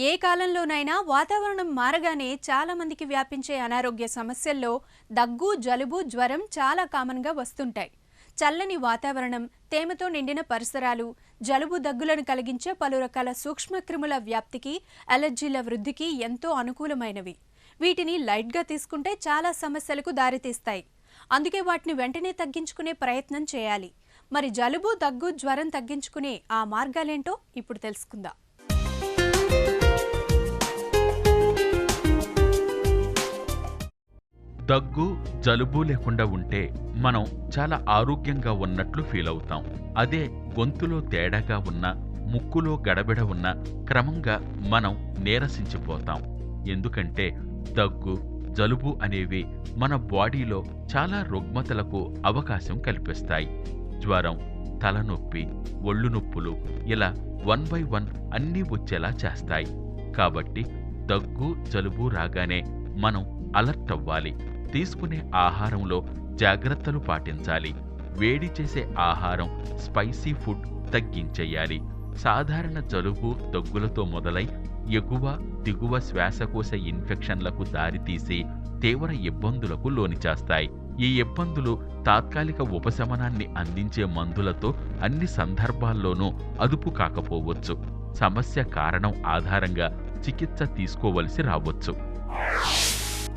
ఏ కాలంలోనైనా వాతావరణం మారగానే చాలా మందికి వ్యాపించే అనారోగ్య సమస్యల్లో దగ్గు, జలుబు, జ్వరం చాలా కామన్గా వస్తుంటాయి. చల్లని వాతావరణం, తేమతో నిండిన పరిసరాలు జలుబు, దగ్గులను కలిగించే పలు రకాల సూక్ష్మక్రిముల వ్యాప్తికి, అలర్జీల వృద్ధికి ఎంతో అనుకూలమైనవి. వీటిని లైట్గా తీసుకుంటే చాలా సమస్యలకు దారితీస్తాయి. అందుకే వాటిని వెంటనే తగ్గించుకునే ప్రయత్నం చేయాలి. మరి జలుబు, దగ్గు, జ్వరం తగ్గించుకునే ఆ మార్గాలేంటో ఇప్పుడు తెలుసుకుందాం. దగ్గు, జలుబు లేకుండా ఉంటే మనం చాలా ఆరోగ్యంగా ఉన్నట్లు ఫీల్ అవుతాం. అదే గొంతులో తేడాగా ఉన్నా, ముక్కులో గడబిడ ఉన్నా క్రమంగా మనం నీరసించిపోతాం. ఎందుకంటే దగ్గు, జలుబు అనేవి మన బాడీలో చాలా రుగ్మతలకు అవకాశం కల్పిస్తాయి. జ్వరం, తలనొప్పి, ఒళ్ళు నొప్పులు ఇలా 1 by 1 అన్నీ వచ్చేలా చేస్తాయి. కాబట్టి దగ్గు, జలుబు రాగానే మనం అలర్ట్ అవ్వాలి. తీసుకునే ఆహారంలో జాగ్రత్తలు పాటించాలి. వేడి చేసే ఆహారం, స్పైసీ ఫుడ్ తగ్గించేయాలి. సాధారణ జలుబు, దగ్గులతో మొదలై ఎగువ, దిగువ శ్వాసకోశ ఇన్ఫెక్షన్లకు దారితీసి తీవ్ర ఇబ్బందులకు లోనిచేస్తాయి. ఈ ఇబ్బందులు తాత్కాలిక ఉపశమనాన్ని అందించే మందులతో అన్ని సందర్భాల్లోనూ అదుపు కాకపోవచ్చు. సమస్య కారణం ఆధారంగా చికిత్స తీసుకోవలసి రావచ్చు.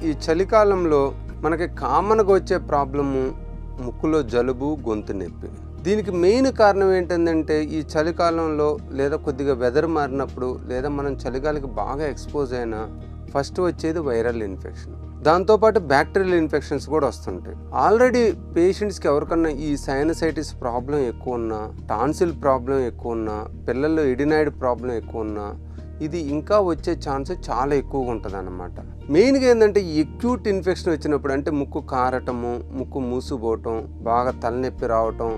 ఈ చలికాలంలో మనకి కామన్గా వచ్చే ప్రాబ్లము ముక్కులో జలుబు, గొంతు నొప్పి. దీనికి మెయిన్ కారణం ఏంటంటే ఈ చలికాలంలో లేదా కొద్దిగా వెదర్ మారినప్పుడు లేదా మనం చలిగాలికి బాగా ఎక్స్పోజ్ అయినా ఫస్ట్ వచ్చేది వైరల్ ఇన్ఫెక్షన్. దాంతోపాటు బ్యాక్టీరియల్ ఇన్ఫెక్షన్స్ కూడా వస్తుంటాయి. ఆల్రెడీ పేషెంట్స్కి ఎవరికన్నా ఈ సైనసైటిస్ ప్రాబ్లం ఎక్కువ ఉన్నా, టాన్సిల్ ప్రాబ్లం ఎక్కువ ఉన్నా, పిల్లల్లో ఎడినాయిడ్ ప్రాబ్లం ఎక్కువ ఉన్నా ఇది ఇంకా వచ్చే ఛాన్స్ చాలా ఎక్కువగా ఉంటుంది అన్నమాట. మెయిన్గా ఏంటంటే ఎక్యూట్ ఇన్ఫెక్షన్ వచ్చినప్పుడు, అంటే ముక్కు కారటము, ముక్కు మూసుపోవటం, బాగా తలనొప్పి రావటం,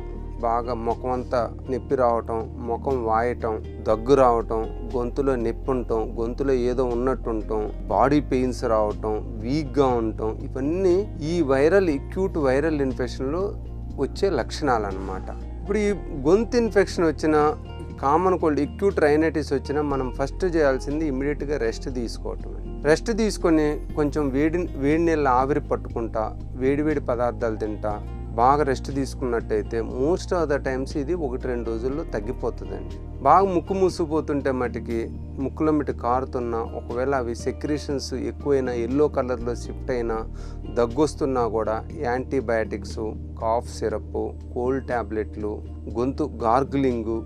బాగా ముఖం అంతా నొప్పి రావటం, ముఖం వాయటం, దగ్గు రావటం, గొంతులో నొప్పి ఉండటం, గొంతులో ఏదో ఉన్నట్టు ఉండటం, బాడీ పెయిన్స్ రావటం, వీక్గా ఉండటం, ఇవన్నీ ఈ ఎక్యూట్ వైరల్ ఇన్ఫెక్షన్లో వచ్చే లక్షణాలు అన్నమాట. ఇప్పుడు ఈ గొంతు ఇన్ఫెక్షన్ వచ్చిన, కామన్ కోల్డ్, ఎక్యూట్ రైనైటిస్ వచ్చినా మనం ఫస్ట్ చేయాల్సింది ఇమ్మీడియట్గా రెస్ట్ తీసుకోవటం. రెస్ట్ తీసుకొని కొంచెం వేడి నీళ్ళ ఆవిరి పట్టుకుంటా, వేడివేడి పదార్థాలు తింటా బాగా రెస్ట్ తీసుకున్నట్టయితే మోస్ట్ ఆఫ్ ద టైమ్స్ ఇది 1-2 రోజుల్లో తగ్గిపోతుందండి. బాగా ముక్కు మూసిపోతుంటే మటుకి ముక్కులో మట్టి కారుతున్నా, ఒకవేళ అవి సెక్రీషన్స్ ఎక్కువైనా, ఎల్లో కలర్లో షిఫ్ట్ అయినా, దగ్గొస్తున్నా కూడా యాంటీబయాటిక్స్, కాఫ్ సిరప్, కోల్డ్ ట్యాబ్లెట్లు, గొంతు గార్గిలింగు,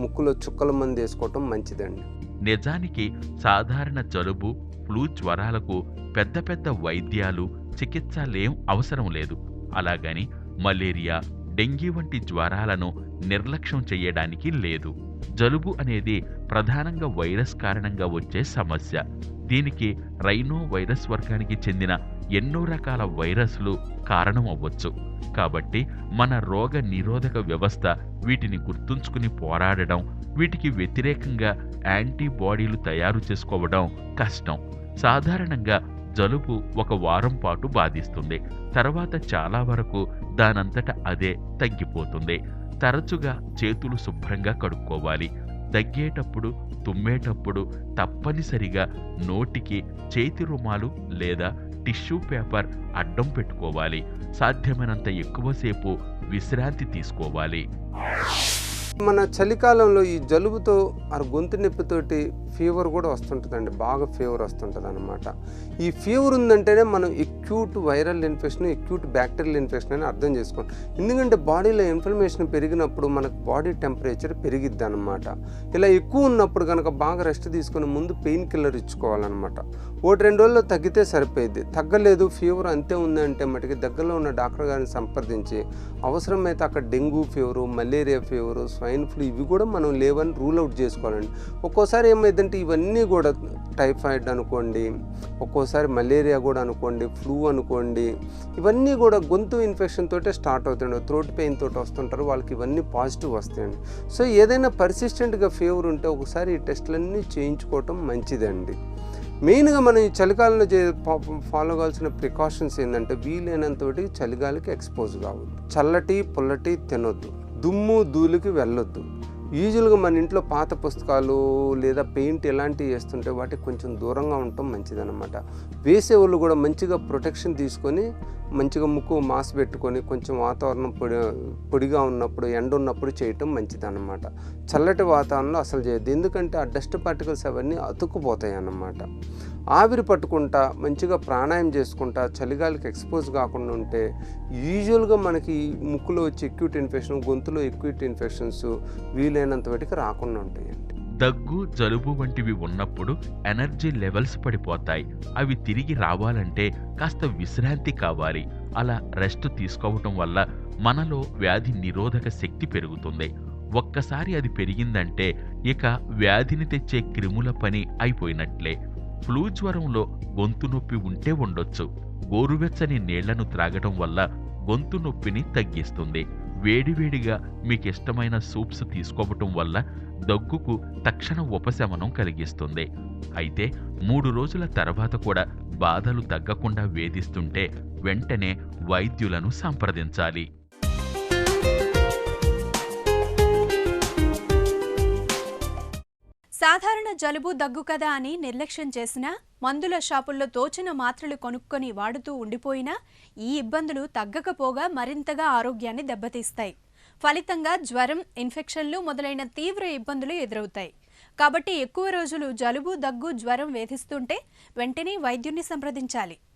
ముక్కులో చుక్కల మందు వేసుకోవటం మంచిదండి. నిజానికి సాధారణ జలుబు, ఫ్లూ, జ్వరాలకు పెద్ద పెద్ద వైద్యాలు, చికిత్సలేం అవసరం లేదు. అలాగని మలేరియా, డెంగీ వంటి జ్వరాలను నిర్లక్ష్యం చేయడానికి లేదు. జలుబు అనేది ప్రధానంగా వైరస్ కారణంగా వచ్చే సమస్య. దీనికి రైనో వైరస్ వర్గానికి చెందిన ఎన్నో రకాల వైరస్లు కారణం అవ్వచ్చు. కాబట్టి మన రోగ నిరోధక వ్యవస్థ వీటిని గుర్తుంచుకుని పోరాడడం, వీటికి వ్యతిరేకంగా యాంటీబాడీలు తయారు చేసుకోవడం కష్టం. సాధారణంగా జలుబు 1 వారం పాటు బాధిస్తుంది. తర్వాత చాలా వరకు దానంతట అదే తగ్గిపోతుంది. తరచుగా చేతులు శుభ్రంగా కడుక్కోవాలి. దగ్గేటప్పుడు, తుమ్మేటప్పుడు తప్పనిసరిగా నోటికి చేతి రుమాలు లేదా టిష్యూ పేపర్ అడ్డం పెట్టుకోవాలి. సాధ్యమైనంత ఎక్కువసేపు విశ్రాంతి తీసుకోవాలి. మన చలికాలంలో ఈ జలుబుతో గొంతు నొప్పితోటి ఫీవర్ కూడా వస్తుంటుందండి. బాగా ఫీవర్ వస్తుంటుంది అన్నమాట. ఈ ఫీవర్ ఉందంటేనే మనం acute viral infection, acute bacterial infection అని అర్థం చేసుకోండి. ఎందుకంటే బాడీలో ఇన్ఫ్లమేషన్ పెరిగినప్పుడు మనకు బాడీ టెంపరేచర్ పెరిగిద్ది అనమాట. ఇలా ఎక్కువ ఉన్నప్పుడు కనుక బాగా రెస్ట్ తీసుకుని ముందు పెయిన్ కిల్లర్ ఇచ్చుకోవాలన్నమాట. 1-2 రోజుల్లో తగ్గితే సరిపోయింది. తగ్గలేదు, ఫీవర్ అంతే ఉందంటే మటుకి దగ్గరలో ఉన్న డాక్టర్ గారిని సంప్రదించి అవసరమైతే అక్కడ dengue fever, malaria fever, swine flu ఇవి కూడా మనం లేవని రూల్ అవుట్ చేసుకోవాలండి. ఒక్కోసారి ఏమైందంటే ఇవన్నీ కూడా టైఫాయిడ్ అనుకోండి, ఒక్కోసారి మలేరియా కూడా అనుకోండి, ఫ్లూ అనుకోండి, ఇవన్నీ కూడా గొంతు ఇన్ఫెక్షన్ తోటే స్టార్ట్ అవుతాయండి. థ్రోట్ పెయిన్ తోటి వస్తుంటారు, వాళ్ళకి ఇవన్నీ పాజిటివ్ వస్తాయండి. సో ఏదైనా పర్సిస్టెంట్గా ఫీవర్ ఉంటే ఒకసారి ఈ టెస్టులన్నీ చేయించుకోవటం మంచిదండి. మెయిన్గా మనం ఈ చలికాలంలో ఫాలో కావాల్సిన ప్రికాషన్స్ ఏంటంటే వీలైనంత చలిగాలికి ఎక్స్పోజ్ కావద్దు, చల్లటి పుల్లటి తినొద్దు, దుమ్ము ధూళికి వెళ్ళొద్దు, యూజువల్గా మన ఇంట్లో పాత పుస్తకాలు లేదా పెయింట్ ఇలాంటివి వేస్తుంటే వాటికి కొంచెం దూరంగా ఉండటం మంచిదన్నమాట. వేసేవాళ్ళు కూడా మంచిగా ప్రొటెక్షన్ తీసుకొని మంచిగా ముక్కు మాస్క్ పెట్టుకొని కొంచెం వాతావరణం పొడిగా ఉన్నప్పుడు ఎండ ఉన్నప్పుడు చేయటం మంచిదన్నమాట. చల్లటి వాతావరణంలో అసలు చేయొద్దు, ఎందుకంటే ఆ డస్ట్ పార్టికల్స్ అవన్నీ అతుక్కుపోతాయి అన్నమాట. ఆవిరి పట్టుకుంటా మంచిగా ప్రాణాయామం చేసుకుంటా చలిగాలికి ఎక్స్పోజ్ కాకుండా ఉంటే యూజువల్గా మనకి ముక్కులో వచ్చే ఎక్యూట్ ఇన్ఫెక్షన్, గొంతులో ఎక్యూట్ ఇన్ఫెక్షన్స్ వీలైనంత వాటికి రాకుండా ఉంటాయండి. దగ్గు జలుబు వంటివి ఉన్నప్పుడు ఎనర్జీ లెవెల్స్ పడిపోతాయి. అవి తిరిగి రావాలంటే కాస్త విశ్రాంతి కావాలి. అలా రెస్ట్ తీసుకోవటం వల్ల మనలో వ్యాధి నిరోధక శక్తి పెరుగుతుంది. ఒక్కసారి అది పెరిగిందంటే ఇక వ్యాధిని తెచ్చే క్రిముల పని అయిపోయినట్లే. ఫ్లూ జ్వరంలో గొంతు నొప్పి ఉంటే ఉండొచ్చు. గోరువెచ్చని నీళ్లను త్రాగటం వల్ల గొంతు నొప్పిని తగ్గిస్తుంది. వేడివేడిగా మీకిష్టమైన సూప్స్ తీసుకోవటం వల్ల దగ్గుకు తక్షణ ఉపశమనం కలిగిస్తుంది. అయితే 3 రోజుల తర్వాత కూడా బాధలు తగ్గకుండా వేధిస్తుంటే వెంటనే వైద్యులను సంప్రదించాలి. సాధారణ జలుబు దగ్గు కదా అని నిర్లక్ష్యం చేసినా, మందుల షాపుల్లో తోచిన మాత్రలు కొనుక్కొని వాడుతూ ఉండిపోయినా ఈ ఇబ్బందులు తగ్గకపోగా మరింతగా ఆరోగ్యాన్ని దెబ్బతీస్తాయి. ఫలితంగా జ్వరం, ఇన్ఫెక్షన్లు మొదలైన తీవ్ర ఇబ్బందులు ఎదురవుతాయి. కాబట్టి ఎక్కువ రోజులు జలుబు, దగ్గు, జ్వరం వేధిస్తుంటే వెంటనే వైద్యున్ని సంప్రదించాలి.